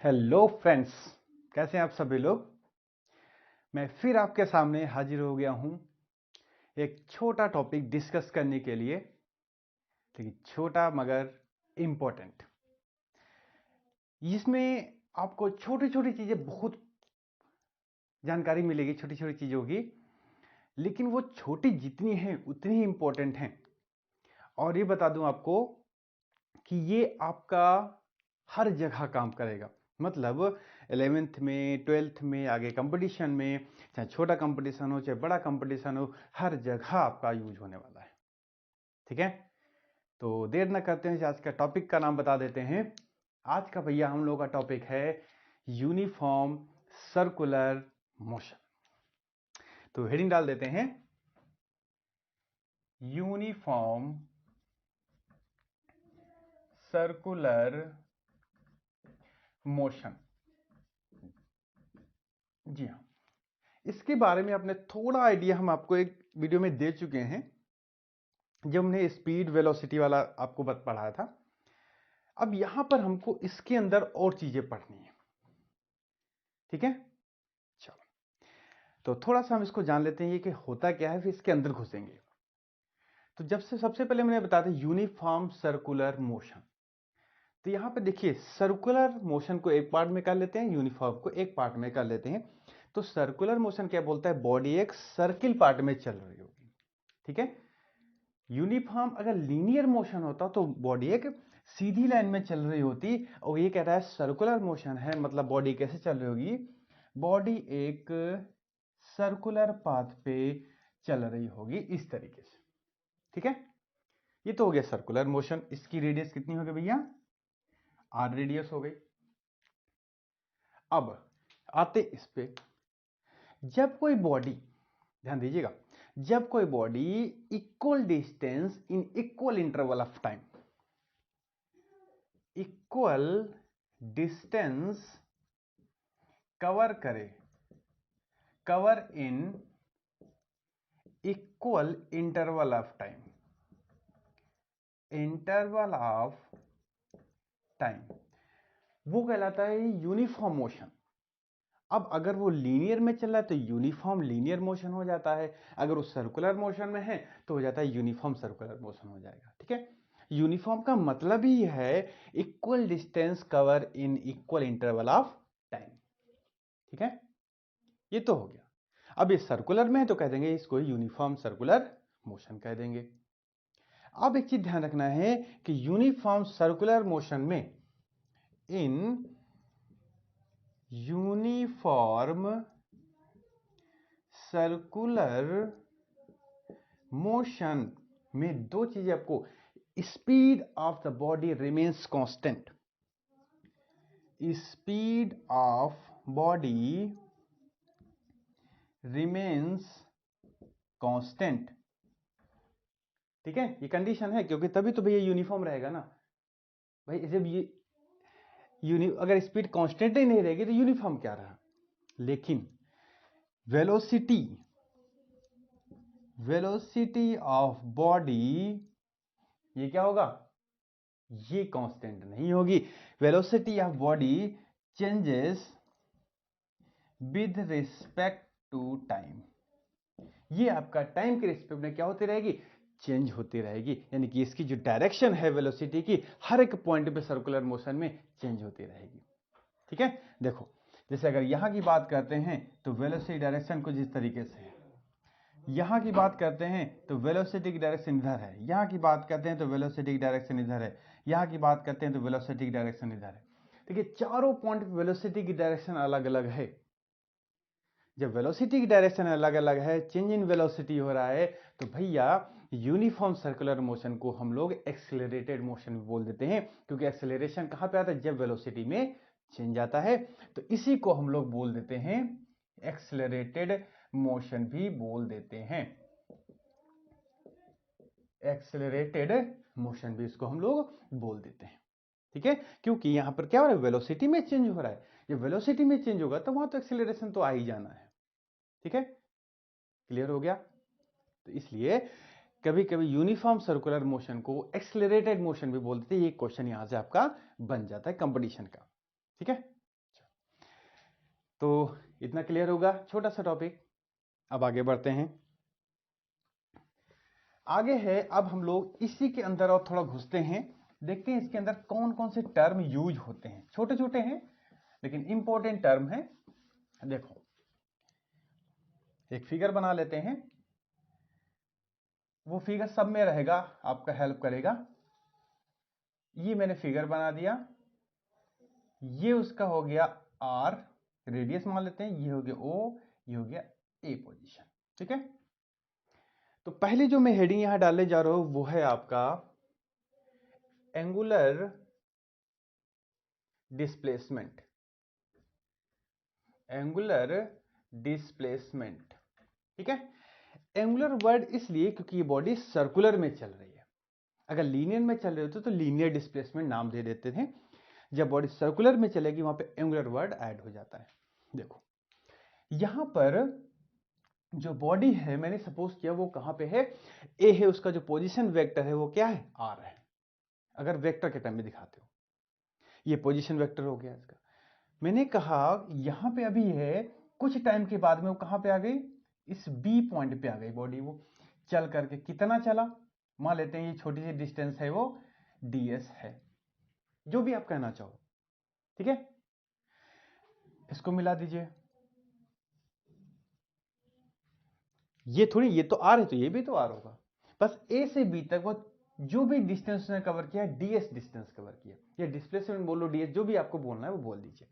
Hello friends, कैसे हैं आप सभी लोग। मैं फिर आपके सामने हाजिर हो गया हूं एक छोटा टॉपिक डिस्कस करने के लिए, लेकिन छोटा मगर इम्पोर्टेंट। इसमें आपको छोटी छोटी चीजें बहुत जानकारी मिलेगी, छोटी छोटी चीजों की, लेकिन वो छोटी जितनी हैं उतनी ही इम्पोर्टेंट हैं। और ये बता दूं आपको कि ये आपका हर जगह काम करेगा। मतलब 11th में, 12th में, आगे कंपटीशन में, चाहे छोटा कंपटीशन हो चाहे बड़ा कंपटीशन हो, हर जगह आपका यूज होने वाला है। ठीक है, तो देर न करते हैं, आज का टॉपिक का नाम बता देते हैं। आज का भैया हम लोग का टॉपिक है यूनिफॉर्म सर्कुलर मोशन। तो हेडिंग डाल देते हैं, यूनिफॉर्म सर्कुलर मोशन। जी हाँ, इसके बारे में आपने थोड़ा आइडिया हम आपको एक वीडियो में दे चुके हैं, जब हमने स्पीड वेलोसिटी वाला आपको पढ़ाया था। अब यहां पर हमको इसके अंदर और चीजें पढ़नी है। ठीक है, चलो तो थोड़ा सा हम इसको जान लेते हैं, ये कि होता क्या है, फिर इसके अंदर घुसेंगे। तो जब से सबसे पहले मैंने बताया था यूनिफॉर्म सर्कुलर मोशन, तो यहां पर देखिए सर्कुलर मोशन को एक पार्ट में कर लेते हैं, यूनिफॉर्म को एक पार्ट में कर लेते हैं। तो सर्कुलर मोशन क्या बोलता है, बॉडी एक सर्किल पार्ट में चल रही होगी। ठीक है, यूनिफॉर्म अगर लीनियर मोशन होता तो बॉडी एक सीधी लाइन में चल रही होती, और ये कह रहा है सर्कुलर मोशन है, मतलब बॉडी कैसे चल रही होगी, बॉडी एक सर्कुलर पाथ पे चल रही होगी इस तरीके से। ठीक है, ये तो हो गया सर्कुलर मोशन। इसकी रेडियस कितनी हो गई भैया, आर रेडियस हो गई। अब आते इस पे, जब कोई बॉडी, ध्यान दीजिएगा, जब कोई body equal distance in equal interval of time, equal distance cover करे, cover in equal interval of time, interval of time, वो कहलाता है यूनिफॉर्म मोशन। अब अगर वो लीनियर में चल रहा है तो यूनिफॉर्म लीनियर मोशन हो जाता है, अगर वो सर्कुलर मोशन में है तो हो जाता है यूनिफॉर्म सर्कुलर मोशन हो जाएगा। ठीक है, यूनिफॉर्म का मतलब ही है equal distance cover in equal interval of time. ठीक है, ये तो हो गया। अब ये सर्कुलर में है तो कह देंगे इसको यूनिफॉर्म सर्कुलर मोशन कह देंगे। अब एक चीज ध्यान रखना है कि यूनिफॉर्म सर्कुलर मोशन में, इन यूनिफॉर्म सर्कुलर मोशन में दो चीजें आपको, speed of the body remains constant, speed of body remains constant. ठीक है, ये कंडीशन है, क्योंकि तभी तो भैया यूनिफॉर्म रहेगा ना भाई। जब ये अगर स्पीड कांस्टेंट ही नहीं रहेगी तो यूनिफॉर्म क्या रहा। लेकिन वेलोसिटी, वेलोसिटी ऑफ बॉडी, ये क्या होगा, ये कांस्टेंट नहीं होगी। Velocity of body changes with respect to time, ये आपका टाइम के रिस्पेक्ट में क्या होती रहेगी, चेंज होती रहेगी। यानी कि इसकी जो डायरेक्शन है वेलोसिटी की, हर एक पॉइंट पे सर्कुलर मोशन में चेंज होती रहेगी। ठीक है, देखो जैसे अगर यहां की बात करते हैं तो वेलोसिटी डायरेक्शन कुछ इस तरीके से है, यहां की बात करते हैं तो वेलोसिटी की डायरेक्शन इधर है, यहां की बात करते हैं तो वेलोसिटी की डायरेक्शन इधर है, यहां की बात करते हैं तो वेलोसिटी की डायरेक्शन इधर है। देखिए चारों पॉइंट पे वेलोसिटी की डायरेक्शन अलग अलग है। जब वेलोसिटी की डायरेक्शन अलग अलग है, चेंज इन वेलोसिटी हो रहा है, तो भैया यूनिफॉर्म सर्कुलर मोशन को हम लोग एक्सेलरेटेड मोशन भी बोल देते हैं, क्योंकि एक्सेलरेशन कहां पे आता है, जब वेलोसिटी में चेंज आता है। तो इसी को हम लोग बोल देते हैं एक्सेलरेटेड मोशन भी बोल देते हैं, एक्सेलरेटेड मोशन भी इसको हम लोग बोल देते हैं। ठीक है, क्योंकि यहां पर क्या हो रहा है, वेलोसिटी में चेंज हो रहा है। जब वेलोसिटी में चेंज होगा तो वहां तो एक्सेलरेशन तो आ ही जाना है। ठीक है, क्लियर हो गया। तो इसलिए कभी कभी यूनिफॉर्म सर्कुलर मोशन को एक्सेलरेटेड मोशन भी बोल देते हैं। ये क्वेश्चन यहां से आपका बन जाता है कंपटीशन का। ठीक है, तो इतना क्लियर होगा, छोटा सा टॉपिक। अब आगे बढ़ते हैं। आगे है, अब हम लोग इसी के अंदर और थोड़ा घुसते हैं, देखते हैं इसके अंदर कौन कौन से टर्म यूज होते हैं। छोटे छोटे हैं लेकिन इंपॉर्टेंट टर्म है। देखो, एक फिगर बना लेते हैं, वो फिगर सब में रहेगा, आपका हेल्प करेगा। ये मैंने फिगर बना दिया, ये उसका हो गया आर, रेडियस मान लेते हैं, ये हो गया ओ, ये हो गया ए पोजीशन। ठीक है, तो पहले जो मैं हेडिंग यहां डालने जा रहा हूं वो है आपका एंगुलर डिस्प्लेसमेंट। एंगुलर डिस्प्लेसमेंट, ठीक है। एंगुलर वर्ड इसलिए क्योंकि ये बॉडी सर्कुलर में चल रही है। अगर लीनियर में चल रहे होते तो लीनियर डिस्प्लेसमेंट नाम दे देते थे। जब बॉडी सर्कुलर में चलेगी वहां पे एंगुलर वर्ड ऐड हो जाता है। देखो, यहां पर जो बॉडी है मैंने सपोज किया वो कहां पे है, ए है, उसका जो पोजीशन वेक्टर है वो क्या है, आर है। अगर वेक्टर के टर्म में दिखाते हो, ये पोजीशन वेक्टर हो गया इसका। मैंने कहा यहां पे अभी है, कुछ टाइम के बाद में वो कहां पे आ गई, इस बी पॉइंट पे आ गई बॉडी। वो चल करके कितना चला, मान लेते हैं ये छोटी सी डिस्टेंस है, वो ds है, जो भी आप कहना चाहो। ठीक है, इसको मिला दीजिए। ये थोड़ी, ये तो r है तो ये भी तो r होगा। बस a से b तक वो जो भी डिस्टेंस ने कवर किया है, ds डिस्टेंस कवर किया, या डिस्प्लेसमेंट बोलो, ds, जो भी आपको बोलना है वो बोल दीजिए।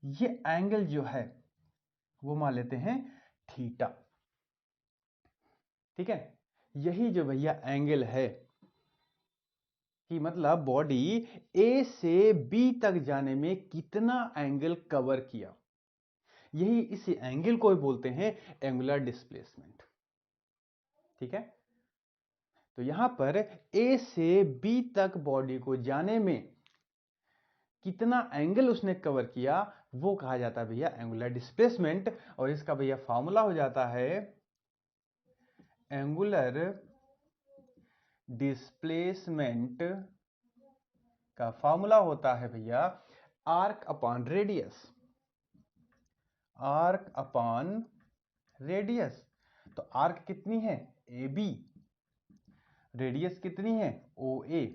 ये एंगल जो है वो मान लेते हैं थीटा। ठीक है, यही जो भैया एंगल है कि मतलब बॉडी ए से बी तक जाने में कितना एंगल कवर किया, यही इस एंगल को बोलते हैं एंगुलर डिस्प्लेसमेंट। ठीक है, तो यहां पर ए से बी तक बॉडी को जाने में कितना एंगल उसने कवर किया वो कहा जाता है भैया एंगुलर डिस्प्लेसमेंट। और इसका भैया फॉर्मूला हो जाता है एंगुलर डिस्प्लेसमेंट का फॉर्मूला होता है भैया arc upon radius. Arc upon radius, तो आर्क कितनी है, ए बी, रेडियस कितनी है, ओ ए।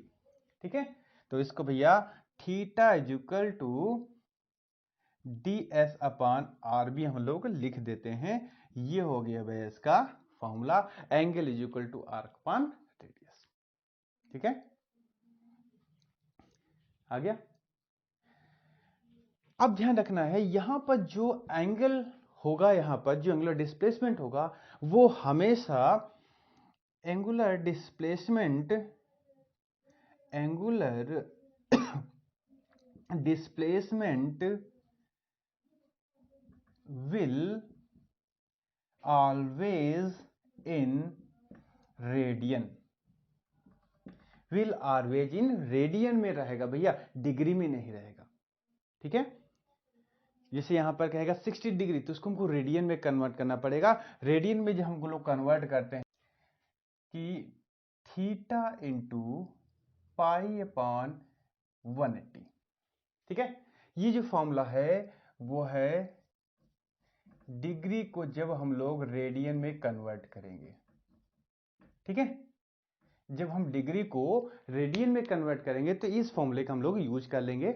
ठीक है, तो इसको भैया theta equal to d s upon r बी हम लोग लिख देते हैं। ये हो गया भैया इसका formula, angle is equal to arc upon radius. ठीक है, आ गया। अब ध्यान रखना है, यहां पर जो एंगल होगा, यहां पर जो एंगुलर डिस्प्लेसमेंट होगा वो हमेशा angular displacement, angular displacement will always in radian, will always in radian में रहेगा भैया, डिग्री में नहीं रहेगा। ठीक है, जैसे यहां पर कहेगा 60 डिग्री तो उसको हमको रेडियन में कन्वर्ट करना पड़ेगा। रेडियन में जब हम लोग कन्वर्ट करते हैं कि थीटा इंटू पाई अपॉन 180। ठीक है, ये जो फॉर्मूला है वो है डिग्री को जब हम लोग रेडियन में कन्वर्ट करेंगे। ठीक है, जब हम डिग्री को रेडियन में कन्वर्ट करेंगे तो इस फॉर्मूले का हम लोग यूज कर लेंगे।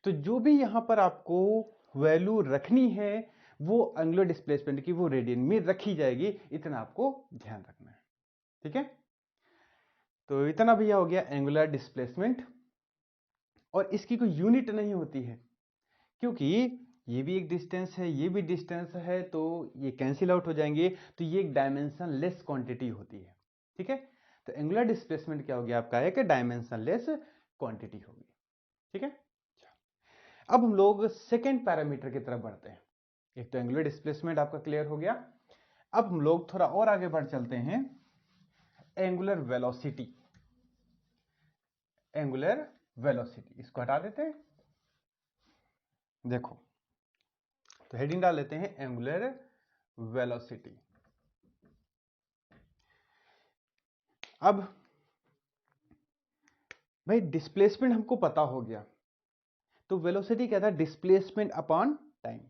तो जो भी यहां पर आपको वैल्यू रखनी है वो एंगुलर डिस्प्लेसमेंट की वो रेडियन में रखी जाएगी, इतना आपको ध्यान रखना है। ठीक है, तो इतना भैया हो गया एंगुलर डिस्प्लेसमेंट। और इसकी कोई यूनिट नहीं होती है क्योंकि ये भी एक डिस्टेंस है, ये भी डिस्टेंस है, तो ये कैंसिल आउट हो जाएंगे, तो ये एक डायमेंशन लेस क्वांटिटी होती है। ठीक है, तो एंगुलर डिस्प्लेसमेंट क्या हो गया आपका, एक डायमेंशन लेस क्वांटिटी होगी। ठीक है, अब हम लोग सेकेंड पैरामीटर की तरफ बढ़ते हैं। एक तो एंगुलर डिस्प्लेसमेंट आपका क्लियर हो गया। अब हम लोग थोड़ा और आगे बढ़ चलते हैं, एंगुलर वेलोसिटी। एंगुलर वेलोसिटी, इसको हटा देते हैं। देखो, तो हेडिंग डाल लेते हैं एंगुलर वेलोसिटी। अब भाई डिस्प्लेसमेंट हमको पता हो गया, तो वेलोसिटी क्या था, डिस्प्लेसमेंट अपॉन टाइम।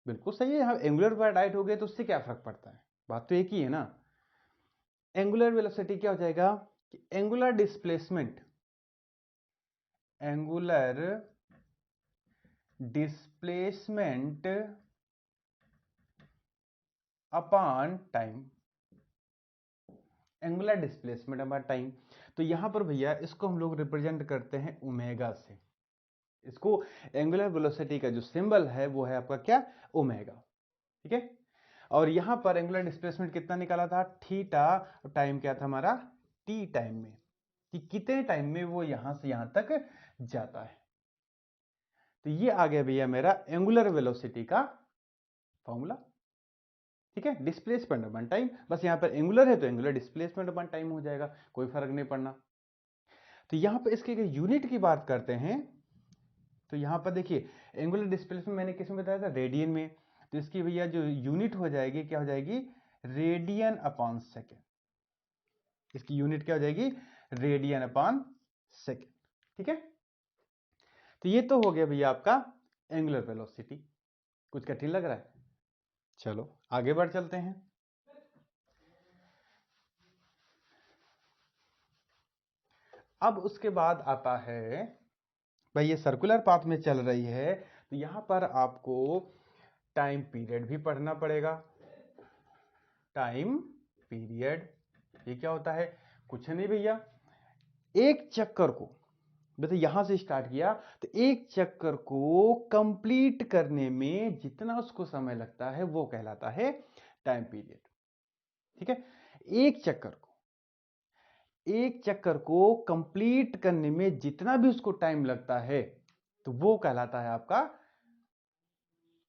बिल्कुल सही है। यहाँ एंगुलर बाय डायरेक्ट हो गए तो उससे क्या फर्क पड़ता है, बात तो एक ही है ना। एंगुलर वेलोसिटी क्या हो जाएगा कि angular displacement upon time, angular displacement upon time. तो यहां पर भैया इसको हम लोग रिप्रेजेंट करते हैं ओमेगा से। इसको एंगुलर वेलोसिटी का जो सिंबल है वो है आपका क्या, ओमेगा। ठीक है। और यहां पर एंगुलर डिस्प्लेसमेंट कितना निकाला था, थीटा। टाइम क्या था हमारा, टी टाइम में, कि कितने टाइम में वो यहां से यहां तक जाता है। तो ये आ गया भैया मेरा एंगुलर वेलोसिटी का फॉर्मूला। ठीक है, डिस्प्लेसमेंट अपॉन टाइम, बस यहां पर एंगुलर है तो एंगुलर डिस्प्लेसमेंट अपॉन टाइम हो जाएगा, कोई फर्क नहीं पड़ना। तो यहां पर इसके यूनिट की बात करते हैं तो यहां पर देखिए एंगुलर डिस्प्लेसमेंट मैंने किस में बताया था, रेडियन में। तो इसकी भैया जो यूनिट हो जाएगी क्या हो जाएगी, रेडियन अपॉन सेकेंड। इसकी यूनिट क्या हो जाएगी, रेडियन अपॉन सेकेंड। ठीक है। तो ये तो हो गया भैया आपका एंगुलर वेलोसिटी। कुछ कठिन लग रहा है, चलो आगे बढ़ चलते हैं। अब उसके बाद आता है भाई, ये सर्कुलर पाथ में चल रही है तो यहां पर आपको टाइम पीरियड भी पढ़ना पड़ेगा। टाइम पीरियड ये क्या होता है, कुछ नहीं भैया, एक चक्कर को वैसे यहां से स्टार्ट किया तो एक चक्कर को कंप्लीट करने में जितना उसको समय लगता है वो कहलाता है टाइम पीरियड। ठीक है, एक चक्कर को कंप्लीट करने में जितना भी उसको टाइम लगता है तो वो कहलाता है आपका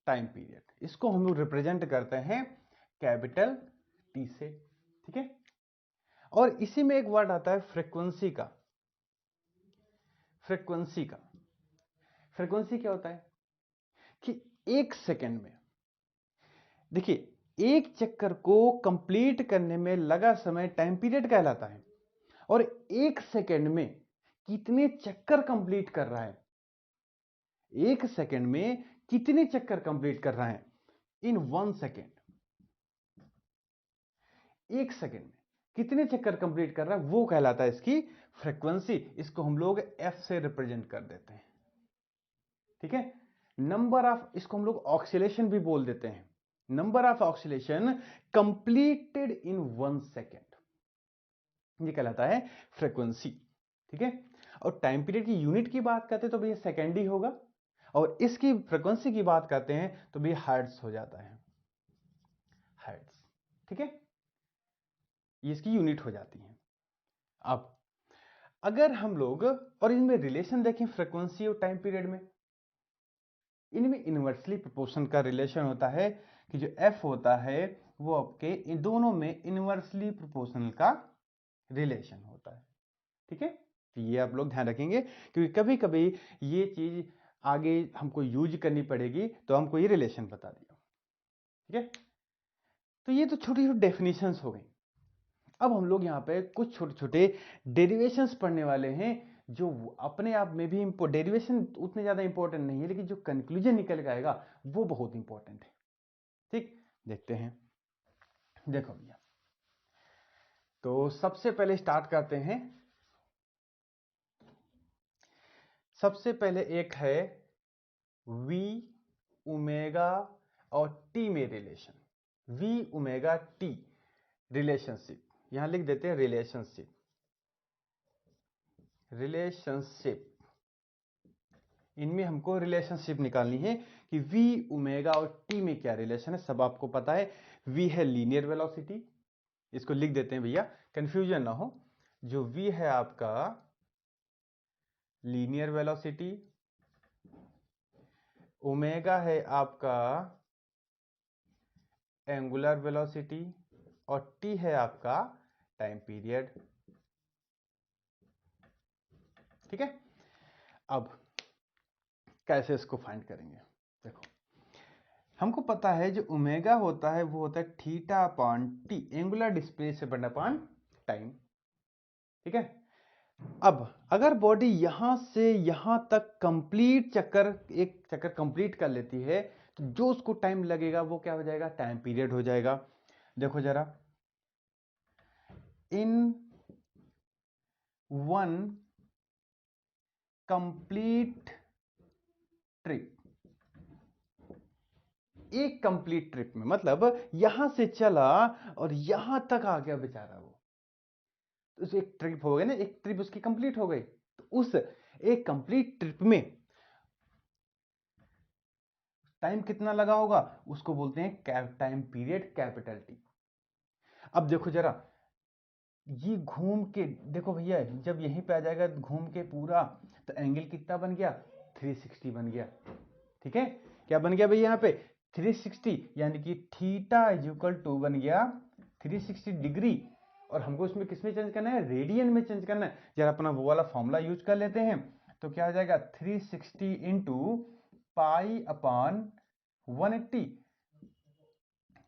टाइम पीरियड। इसको हम लोग रिप्रेजेंट करते हैं कैपिटल टी से। ठीक है। और इसी में एक वर्ड आता है फ्रीक्वेंसी का। फ्रीक्वेंसी क्या होता है कि एक सेकंड में, देखिए एक चक्कर को कंप्लीट करने में लगा समय टाइम पीरियड कहलाता है। और एक सेकंड में कितने चक्कर कंप्लीट कर रहा है, एक सेकंड में कितने चक्कर कंप्लीट कर रहा है, इन 1 सेकंड, एक सेकंड में कितने चक्कर कंप्लीट कर रहा है वो कहलाता है इसकी फ्रीक्वेंसी। इसको हम लोग एफ से रिप्रेजेंट कर देते हैं। ठीक है। नंबर ऑफ, इसको हम लोग ऑक्सीलेशन भी बोल देते हैं, number of oscillation completed in 1 second, ये कहलाता है फ्रीक्वेंसी। ठीक है। और टाइम पीरियड की यूनिट की बात करते हैं तो भैया सेकंड ही होगा, और इसकी फ्रीक्वेंसी की बात करते हैं तो भैया हर्ट्ज हो जाता है, हर्ट्ज। ठीक है, ये इसकी यूनिट हो जाती है। अब अगर हम लोग और इनमें रिलेशन देखें फ्रीक्वेंसी और टाइम पीरियड में, इनमें इनवर्सली प्रोपोर्शन का रिलेशन होता है कि जो एफ होता है वो आपके इन दोनों में इनवर्सली प्रोपोर्शनल का रिलेशन होता है। ठीक है, तो ये आप लोग ध्यान रखेंगे क्योंकि कभी कभी ये चीज आगे हमको यूज करनी पड़ेगी तो हमको ये रिलेशन बता दिया। ठीक है, तो ये तो छोटी छोटी डेफिनेशंस हो गई। अब हम लोग यहाँ पे कुछ छोटे छोटे डेरिवेशंस पढ़ने वाले हैं जो अपने आप में भी डेरिवेशन उतने ज्यादा इंपॉर्टेंट नहीं है, लेकिन जो कंक्लूजन निकल के आएगा वो बहुत इंपॉर्टेंट है। ठीक, देखते हैं। देखो भैया, तो सबसे पहले स्टार्ट करते हैं। सबसे पहले एक है वी ओमेगा और टी में relation, v omega t relationship, यहां लिख देते हैं रिलेशनशिप। इनमें हमको रिलेशनशिप निकालनी है कि v ओमेगा और t में क्या रिलेशन है, सब आपको पता है। v है लीनियर वेलोसिटी, इसको लिख देते हैं भैया कंफ्यूजन ना हो। जो v है आपका लीनियर वेलोसिटी, ओमेगा है आपका एंगुलर वेलोसिटी, और t है आपका टाइम पीरियड। ठीक है, अब कैसे इसको फाइंड करेंगे, देखो हमको पता है जो ओमेगा होता है वो होता है theta upon T, angular displacement upon time. ठीक है, अब अगर बॉडी यहां से यहां तक कंप्लीट चक्कर, एक चक्कर कंप्लीट कर लेती है तो जो उसको टाइम लगेगा वो क्या हो जाएगा, टाइम पीरियड हो जाएगा। देखो जरा, इन वन कंप्लीट ट्रिप, एक कंप्लीट ट्रिप में मतलब यहां से चला और यहां तक आ गया बेचारा वो, तो उस एक ट्रिप हो गई ना, एक ट्रिप उसकी कंप्लीट हो गई। तो उस एक कंप्लीट ट्रिप में टाइम कितना लगा होगा, उसको बोलते हैं टाइम पीरियड, कैपिटल टी। अब देखो जरा, ये घूम के देखो भैया, जब यहीं पे आ जाएगा घूम के पूरा, तो एंगल कितना बन गया, 360 बन गया। ठीक है, क्या बन गया भैया यहाँ पे 360, यानी कि थीटा इज इक्वल टू बन गया 360 डिग्री। और हमको इसमें किसमें चेंज करना है, रेडियन में चेंज करना है। जरा अपना वो वाला फॉर्मूला यूज कर लेते हैं, तो क्या हो जाएगा 360 इंटू पाई अपॉन 180,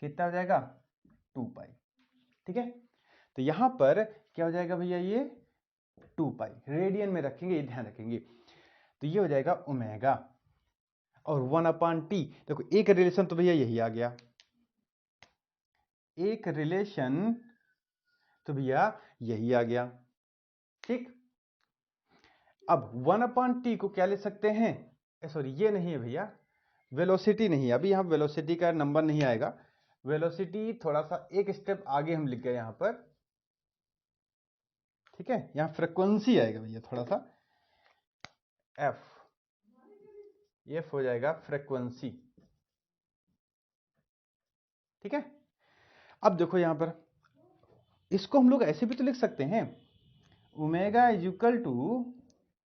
कितना हो जाएगा 2 पाई। ठीक है, तो यहां पर क्या हो जाएगा भैया, ये 2 पाई रेडियन में रखेंगे, ये ध्यान रखेंगे। तो ये हो जाएगा ओमेगा, और 1 अपॉन टी, देखो एक रिलेशन तो भैया यही आ गया, एक रिलेशन तो भैया यही आ गया। ठीक, अब 1 अपॉन टी को क्या ले सकते हैं, सॉरी ये नहीं है भैया, वेलोसिटी नहीं है, अभी यहाँ वेलोसिटी का नंबर नहीं आएगा, वेलोसिटी थोड़ा सा एक स्टेप आगे हम लिख गए यहां पर। ठीक है, यहां फ्रीक्वेंसी आएगा भैया थोड़ा सा, एफ, एफ हो जाएगा फ्रीक्वेंसी। ठीक है, अब देखो यहां पर इसको हम लोग ऐसे भी तो लिख सकते हैं, omega is equal to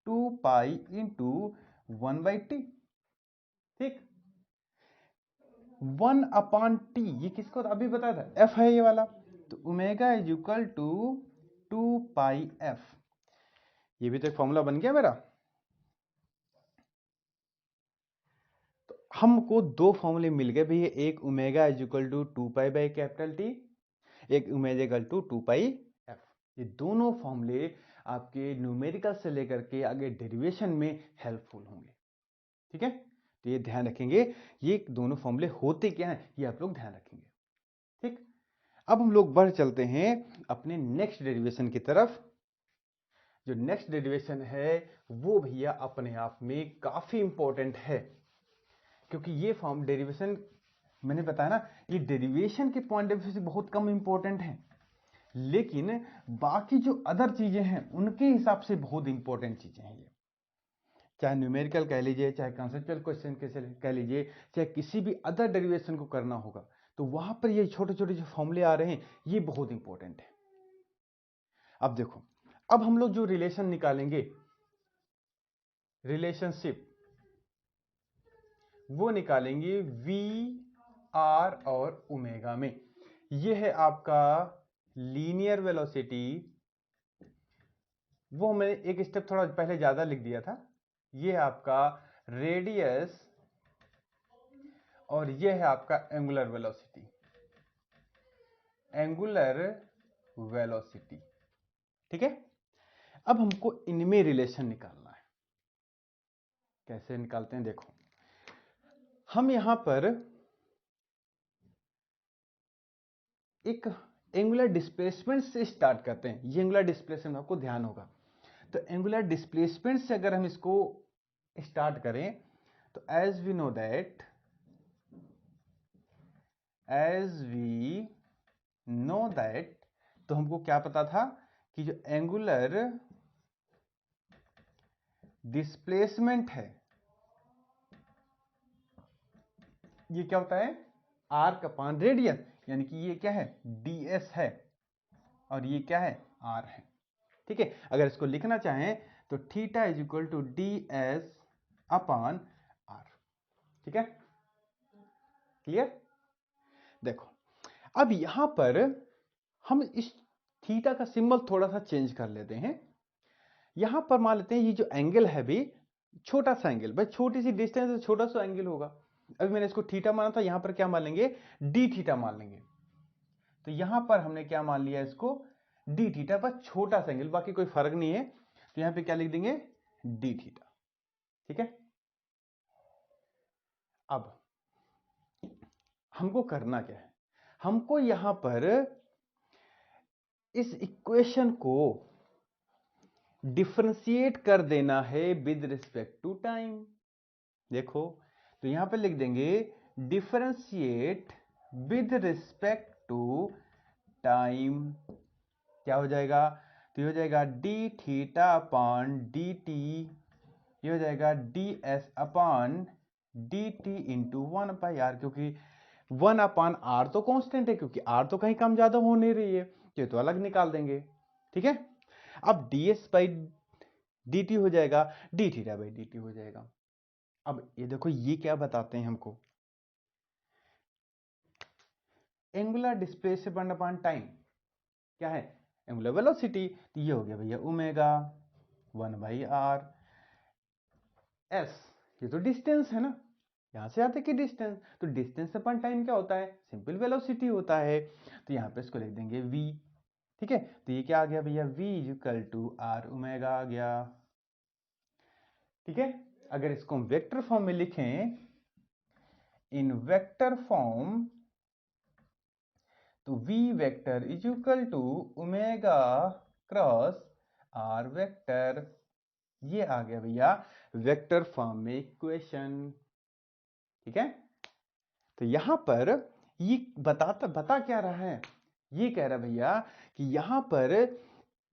2 pi into 1/t। ठीक, 1 अपॉन टी, ये किसको अभी बताया था, एफ है ये वाला, तो omega is equal to 2 pi F, ये भी तो एक फॉर्मूला बन गया मेरा। तो हमको दो फॉर्मूले मिल गए भैया, एक omega is equal to 2 pi by capital T, एक omega equal to 2 pi F. ये दोनों फॉर्मूले आपके न्यूमेरिकल से लेकर के आगे डेरिवेशन में हेल्पफुल होंगे। ठीक है, तो ये ध्यान रखेंगे, ये दोनों फॉर्मूले होते क्या हैं, ये आप लोग ध्यान रखेंगे। ठीक, अब हम लोग बढ़ चलते हैं अपने नेक्स्ट डेरिवेशन की तरफ। जो नेक्स्ट डेरिवेशन है वो भैया अपने आप में काफी इंपॉर्टेंट है, क्योंकि ये फॉर्म डेरिवेशन मैंने बताया ना, ये डेरिवेशन के पॉइंट ऑफ व्यू से बहुत कम इंपॉर्टेंट है, लेकिन बाकी जो अदर चीजें हैं उनके हिसाब से बहुत इंपॉर्टेंट चीजें हैं ये। चाहे न्यूमेरिकल कह लीजिए, चाहे कॉन्सेप्चुअल क्वेश्चन कह लीजिए, चाहे किसी भी अदर डेरिवेशन को करना होगा, तो वहां पर ये छोटे छोटे जो फॉर्मूले आ रहे हैं ये बहुत इंपॉर्टेंट है। अब देखो, अब हम लोग जो रिलेशन निकालेंगे, रिलेशनशिप, वो निकालेंगे वी आर और ओमेगा में। ये है आपका लीनियर वेलोसिटी, वो मैंने एक स्टेप थोड़ा पहले ज्यादा लिख दिया था, ये है आपका रेडियस, और ये है आपका एंगुलर वेलोसिटी, एंगुलर वेलोसिटी। ठीक है, अब हमको इनमें रिलेशन निकालना है, कैसे निकालते हैं देखो, हम यहां पर एक एंगुलर डिस्प्लेसमेंट से स्टार्ट करते हैं। ये एंगुलर डिस्प्लेसमेंट आपको ध्यान होगा, तो एंगुलर डिस्प्लेसमेंट से अगर हम इसको स्टार्ट करें, तो एज वी नो दैट, तो हमको क्या पता था कि जो एंगुलर डिस्प्लेसमेंट है ये क्या होता है, आर्क अपॉन रेडियन, यानी कि ये क्या है ds है और ये क्या है r है। ठीक है, अगर इसको लिखना चाहें तो theta is equal to ds upon r। ठीक है, क्लियर। देखो, अब यहां पर हम इस थीटा का सिंबल थोड़ा सा चेंज कर लेते हैं। यहां पर मान लेते हैं ये जो एंगल है भी छोटा सा एंगल, भाई छोटी सी डिस्टेंस है, छोटा सा एंगल होगा। अभी मैंने इसको थीटा माना था, यहां पर क्या मान लेंगे, डी थीटा मान लेंगे। तो यहां पर हमने क्या मान लिया, इसको डी थीटा, पर छोटा सा एंगल, बाकी कोई फर्क नहीं है, तो यहां पे क्या लिख देंगे डी थीटा। ठीक है, अब हमको करना क्या है, हमको यहां पर इस इक्वेशन को डिफरेंशिएट कर देना है विद रिस्पेक्ट टू टाइम। देखो तो यहां पर लिख देंगे differentiate with respect to time. क्या हो जाएगा, तो ये हो जाएगा d theta upon d t, ये हो जाएगा d s upon d t into 1/r, क्योंकि 1/r तो कांस्टेंट है, क्योंकि r तो कहीं कम ज्यादा हो नहीं रही है, ये तो अलग निकाल देंगे। ठीक है, अब ds बाई डी टी हो जाएगा, d theta by D T हो जाएगा। अब ये देखो ये क्या बताते हैं हमको, एंगुलर डिस्प्लेसमेंट अपॉन टाइम क्या है, एंगुलर वेलोसिटी, तो ये हो गया भैया ओमेगा 1/r। एस ये तो डिस्टेंस है ना, यहां से आते कि डिस्टेंस, तो डिस्टेंस अपॉन टाइम क्या होता है, सिंपल वेलोसिटी होता है, तो यहां पे इसको लिख देंगे v। ठीक है, तो ये क्या आ गया भैया, v equal to are omega आ गया। ठीक है, अगर इसको हम वेक्टर फॉर्म में लिखें, इन वेक्टर फॉर्म, तो v vector is equal to omega cross r vector, ये आ गया भैया वेक्टर फॉर्म में इक्वेशन। ठीक है, तो यहां पर ये बता क्या रहा है, ये कह रहा भैया कि यहां पर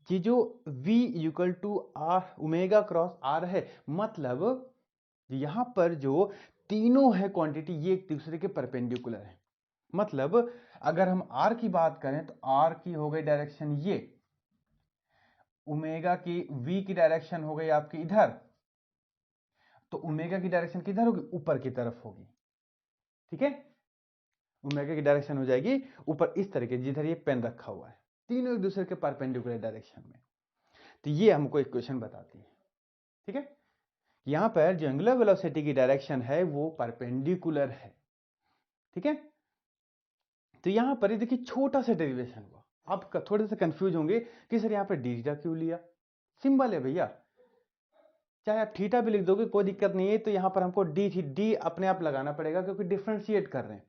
ये जो v equal to are omega cross r है, मतलब यहां पर जो तीनों है क्वांटिटी ये एक दूसरे के परपेंडिकुलर है। मतलब अगर हम r की बात करें तो r की हो गई डायरेक्शन ये, ओमेगा की v की डायरेक्शन हो गई आपकी इधर, तो ओमेगा की डायरेक्शन किधर होगी, ऊपर की तरफ होगी। ठीक है, ओमेगा की डायरेक्शन हो जाएगी ऊपर इस तरीके, जिधर ये पेन रखा हुआ है, तीनों एक दूसरे के परपेंडिकुलर डायरेक्शन में। तो ये हमको इक्वेशन बताती है। ठीक है, यहां पर जो एंगुलर वेलोसिटी की डायरेक्शन है वो परपेंडिकुलर है। ठीक है, तो यहां पर देखिए छोटा सा डेरिवेशन हुआ, आप थोड़े से कंफ्यूज होंगे कि सर यहां पर डी थीटा क्यों लिया, सिंबल है भैया, चाहे आप थीटा भी लिख दोगे कोई दिक्कत नहीं है, तो यहां पर हमको डी अपने आप लगाना पड़ेगा क्योंकि डिफरेंशिएट कर रहे हैं।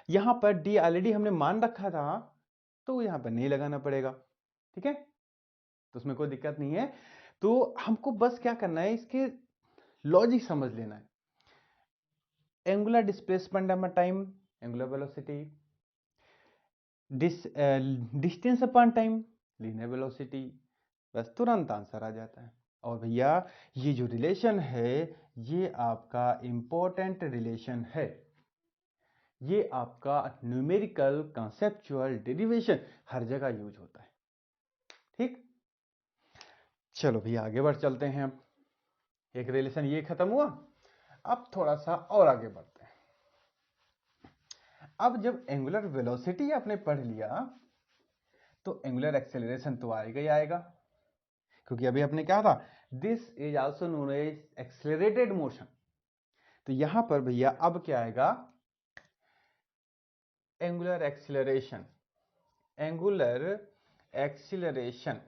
यहां पर डी ऑलरेडी हमने मान रखा था, तो यहां पर नहीं लगाना पड़ेगा। ठीक है, तो उसमें कोई दिक्कत नहीं है, तो हमको बस क्या करना है, इसके लॉजिक समझ लेना है। Angular displacement upon time, angular velocity, distance upon time, linear velocity, बस तुरंत आंसर आ जाता है। और भैया ये जो रिलेशन है ये आपका इंपॉर्टेंट रिलेशन है, ये आपका न्यूमेरिकल कॉन्सेप्चुअल डेरिवेशन हर जगह यूज होता है। ठीक, चलो भैया आगे बढ़ चलते हैं। एक रिलेशन ये खत्म हुआ, अब थोड़ा सा और आगे बढ़ते हैं। अब जब एंगुलर वेलोसिटी आपने पढ़ लिया, तो एंगुलर एक्सेलरेशन तो आएगा ही आएगा, क्योंकि अभी आपने क्या था, this is also known as accelerated motion. तो यहां पर भैया अब क्या आएगा, angular acceleration, angular acceleration,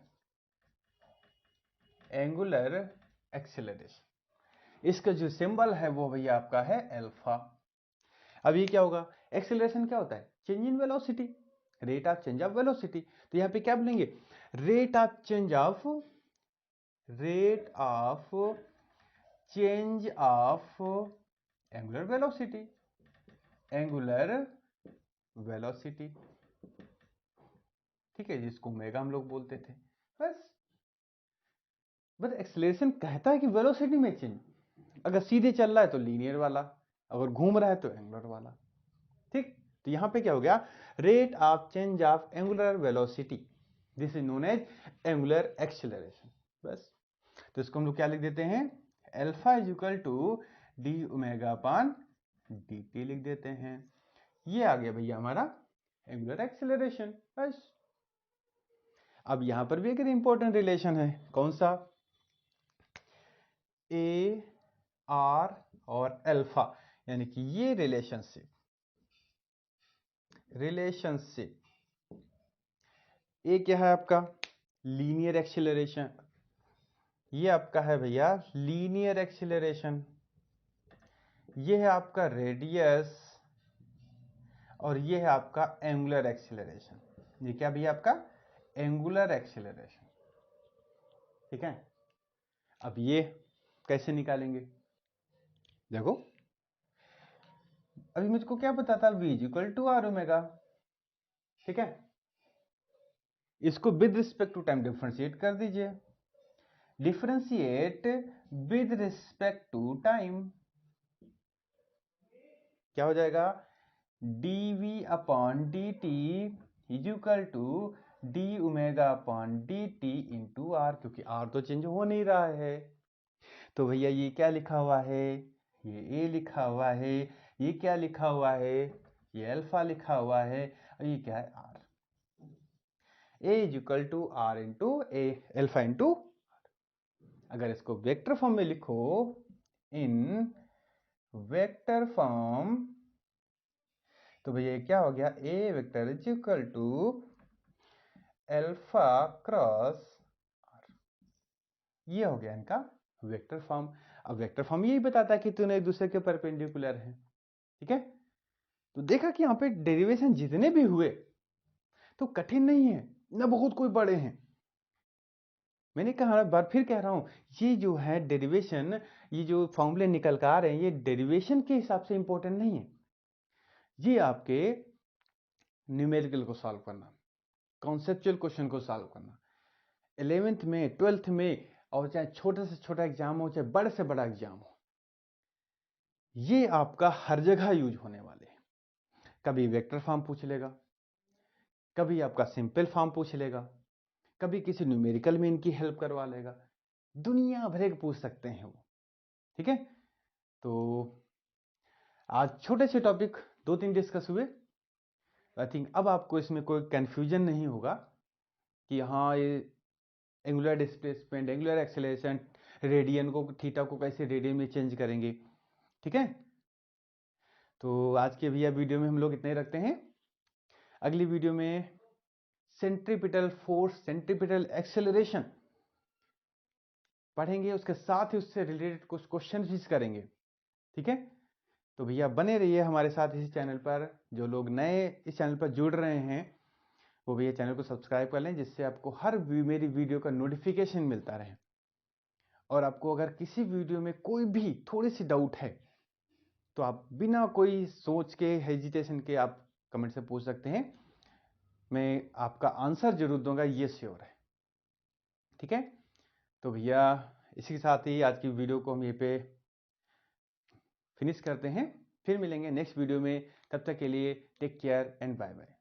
angular acceleration, इसका जो सिंबल है वो भैया आपका है अल्फा। अब ये क्या होगा, एक्सीलरेशन क्या होता है, change in velocity, rate of change of velocity, तो यहां पे क्या बोलेंगे, rate of change of, rate of change of angular velocity, angular velocity. ठीक है, जिसको ओमेगा हम लोग बोलते थे। बस एक्सेलरेशन कहता है कि वेलोसिटी में चेंज, अगर सीधे चल रहा है तो लीनियर वाला, अगर घूम रहा है तो एंगुलर वाला। ठीक, तो यहां पे क्या हो गया, rate of change of angular velocity, this is known as angular acceleration. बस, तो इसको हम लोग क्या लिख देते हैं, alpha is equal to d omega upon d t लिख देते हैं। ये आ गया भैया हमारा एंगुलर एक्सेलरेशन। बस, अब यहां पर भी एक इंपॉर्टेंट रिलेशन है, कौन सा, ए आर और अल्फा, यानी कि ये रिलेशनशिप, ये क्या है आपका, लीनियर एक्सीलरेशन, ये आपका है भैया लीनियर एक्सीलरेशन, ये है आपका रेडियस और ये है आपका एंगुलर एक्सेलरेशन। ये क्या भैया आपका एंगुलर एक्सेलरेशन, ठीक है। अब ये कैसे निकालेंगे, देखो अभी मुझको क्या पता था, v equal to are omega, ठीक है। इसको with respect to time differentiate कर दीजिए, differentiate with respect to time, क्या हो जाएगा, dv upon dt is equal to d omega upon dt into r, क्योंकि आर तो चेंज हो नहीं रहा है। तो भैया ये क्या लिखा हुआ है, ये ए लिखा हुआ है, ये क्या लिखा हुआ है, ये अल्फा लिखा हुआ है, और ये क्या है r. A is equal to r into a, alpha into. अगर इसको वेक्टर फॉर्म में लिखो, इन वेक्टर फॉर्म, तो भैया क्या हो गया, A vector is equal to alpha cross R, ये हो गया इनका वेक्टर फॉर्म। अब वेक्टर फॉर्म यही बताता है कि दोनों एक दूसरे के परपेंडिकुलर है, ठीक है। तो देखा कि यहाँ पे डेरिवेशन जितने भी हुए तो कठिन नहीं है ना, बहुत कोई बड़े हैं। मैंने कहा बार फिर कह रहा हूं, ये जो है डेरिवेशन, ये जो फॉर्मूले निकल कर आ रहे हैं, ये डेरिवेशन के हिसाब से इंपॉर्टेंट नहीं है। ये आपके न्यूमेरिकल को सॉल्व करना, कॉन्सेप्चुअल क्वेश्चन को सॉल्व करना, 11th में 12th में, और चाहे छोटे से छोटा एग्जाम हो चाहे बड़े से बड़ा एग्जाम हो, ये आपका हर जगह यूज होने वाले हैं। कभी वेक्टर फॉर्म पूछ लेगा, कभी आपका सिंपल फॉर्म पूछ लेगा, कभी किसी न्यूमेरिकल में इनकी हेल्प करवा लेगा, दुनिया भर के पूछ सकते हैं वो, ठीक है। तो आज छोटे से टॉपिक 2-3 डिस्कस हुए। आई थिंक अब आपको इसमें कोई कंफ्यूजन नहीं होगा कि हाँ ये angular displacement, angular acceleration, radian को, थीटा को कैसे रेडियन में चेंज करेंगे, ठीक है। तो आज के भैया वीडियो में हम लोग इतने ही रखते हैं। अगली वीडियो में सेंट्रीपिटल फोर्स, सेंट्रीपिटल एक्सेलरेशन पढ़ेंगे, उसके साथ ही उससे रिलेटेड कुछ क्वेश्चन भी करेंगे, ठीक है। तो भैया बने रहिए हमारे साथ इस चैनल पर। जो लोग नए इस चैनल पर जुड़ रहे हैं वो भैया चैनल को सब्सक्राइब कर लें, जिससे आपको हर मेरी वीडियो का नोटिफिकेशन मिलता रहे। और आपको अगर किसी वीडियो में कोई भी थोड़ी सी डाउट है तो आप बिना कोई सोच के, हेजिटेशन के, आप कमेंट से पूछ सकते हैं, मैं आपका आंसर जरूर दूंगा, ये श्योर है, ठीक है। तो भैया इसी के साथ ही आज की वीडियो को हम यहीं पे फिनिश करते हैं, फिर मिलेंगे नेक्स्ट वीडियो में। तब तक के लिए take care and bye bye.